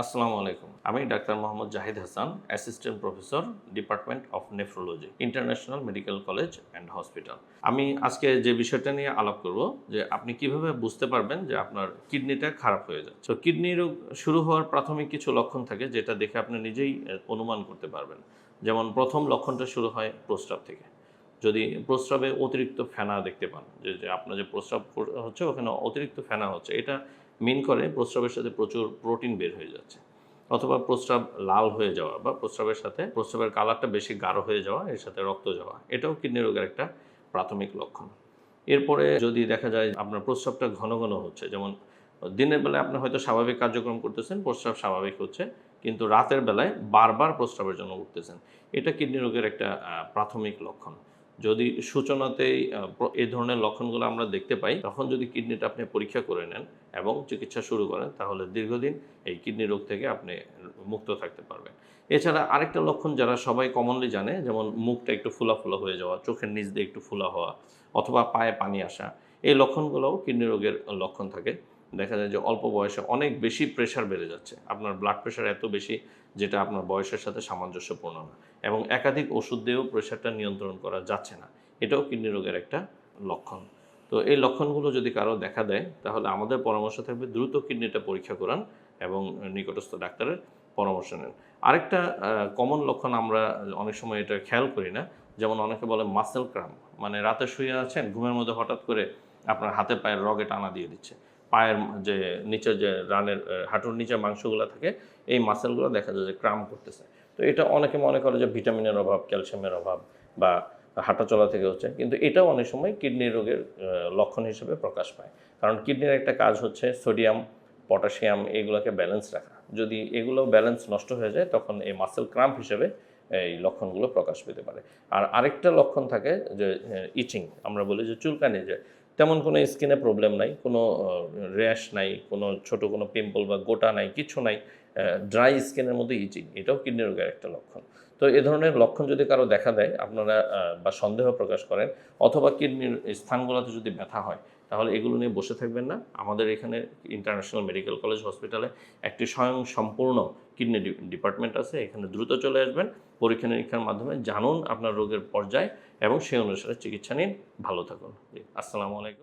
আসসালামু আলাইকুম। আমি doctor Mohammad Zahid Hasan, assistant professor, department of nephrology, international medical college and hospital. আমি আজকে যে বিষয়টা নিয়ে আলাপ করব যে আপনি কিভাবে বুঝতে পারবেন যে আপনার কিডনিটা খারাপ হয়ে যাচ্ছে। তো কিডনি রোগ শুরু হওয়ার প্রাথমিক কিছু লক্ষণ থাকে যেটা দেখে আপনি নিজেই অনুমান করতে পারবেন। যেমন প্রথম লক্ষণটা শুরু হয় প্রস্রাব থেকে। যদি প্রস্রাবে অতিরিক্ত ফেনা দেখতে পান, যে আপনার যে প্রস্রাব হচ্ছে ওখানে অতিরিক্ত ফেনা হচ্ছে, এটা মিন করে প্রস্রাবের সাথে প্রচুর প্রোটিন বের হয়ে যাচ্ছে। অথবা প্রস্রাব লাল হয়ে যাওয়া বা প্রস্রাবের সাথে প্রস্রাবের কালারটা বেশি গাঢ় হয়ে যাওয়া, এর সাথে রক্ত যাওয়া, এটাও কিডনি রোগের একটা প্রাথমিক লক্ষণ। এরপরে যদি দেখা যায় আপনার প্রস্রাবটা ঘন ঘন হচ্ছে, যেমন দিনের বেলায় আপনি হয়তো স্বাভাবিক কার্যক্রম করতেছেন, প্রস্রাব স্বাভাবিক হচ্ছে, কিন্তু রাতের বেলায় বারবার প্রস্রাবের জন্য উঠতেছেন, এটা কিডনি রোগের একটা প্রাথমিক লক্ষণ। যদি সূচনাতেই এই ধরনের লক্ষণগুলো আমরা দেখতে পাই, তখন যদি কিডনিটা আপনি পরীক্ষা করে নেন এবং চিকিৎসা শুরু করেন, তাহলে দীর্ঘদিন এই কিডনি রোগ থেকে আপনি মুক্ত থাকতে পারবেন। এছাড়া আরেকটা লক্ষণ যারা সবাই কমনলি জানে, যেমন মুখটা একটু ফুলা ফুলা হয়ে যাওয়া, চোখের নিচ দিয়ে একটু ফুলা হওয়া, অথবা পায়ে পানি আসা, এই লক্ষণগুলোও কিডনি রোগের লক্ষণ থাকে। দেখা যায় যে অল্প বয়সে অনেক বেশি প্রেশার বেড়ে যাচ্ছে, আপনার ব্লাড প্রেশার এত বেশি যেটা আপনার বয়সের সাথে সামঞ্জস্যপূর্ণ না, এবং একাধিক ওষুধ দিয়েও প্রেশারটা নিয়ন্ত্রণ করা যাচ্ছে না, এটাও কিডনি রোগের একটা লক্ষণ। তো এই লক্ষণগুলো যদি কারো দেখা দেয়, তাহলে আমাদের পরামর্শ থাকবে দ্রুত কিডনিটা পরীক্ষা করান এবং নিকটস্থ ডাক্তারের পরামর্শ নেন। আরেকটা কমন লক্ষণ আমরা অনেক সময় এটা খেয়াল করি না, যেমন অনেকে বলে মাসেল ক্রাম্প, মানে রাতে শুয়ে আছেন, ঘুমের মধ্যে হঠাৎ করে আপনার হাতে পায়ের রগে টানা দিয়ে দিচ্ছে, পায়ের যে নিচের যে রানের হাঁটুর নিচে মাংসগুলো থাকে, এই মাসেলগুলো দেখা যায় যে ক্রাম্প করতেছে। তো এটা অনেকে মনে করে যে ভিটামিনের অভাব, ক্যালসিয়ামের অভাব বা হাঁটাচলা থেকে হচ্ছে, কিন্তু এটাও অনেক সময় কিডনি রোগের লক্ষণ হিসেবে প্রকাশ পায়। কারণ কিডনির একটা কাজ হচ্ছে সোডিয়াম, পটাশিয়াম এগুলোকে ব্যালেন্স রাখা। যদি এগুলো ব্যালেন্স নষ্ট হয়ে যায়, তখন এই মাসেল ক্রাম্প হিসেবে এই লক্ষণগুলো প্রকাশ পেতে পারে। আর আরেকটা লক্ষণ থাকে যে ইচিং, আমরা বলি যে চুলকানি, যে তেমন কোনো স্কিনে প্রবলেম নাই, কোনো র্যাশ নাই, কোনো ছোট কোনো পিম্পল বা গোটা নাই, কিছু নাই, ড্রাই স্কিনের মধ্যে ইচিং, এটাও কিডনি রোগের একটা লক্ষণ। তো এ ধরনের লক্ষণ যদি কারো দেখা দেয়, আপনারা বা সন্দেহ প্রকাশ করেন, অথবা কিডনির স্থানগুলোতে যদি ব্যথা হয়, তাহলে এগুলো নিয়ে বসে থাকবেন না। আমাদের এখানে ইন্টারন্যাশনাল মেডিকেল কলেজ হসপিটালে একটি স্বয়ং সম্পূর্ণ কিডনি ডিপার্টমেন্ট আছে, এখানে দ্রুত চলে আসবেন, পরীক্ষা নিরীক্ষার মাধ্যমে জানুন আপনার রোগের পর্যায় এবং সেই অনুসারে চিকিৎসা নিন। ভালো থাকুন। আসসালামু আলাইকুম।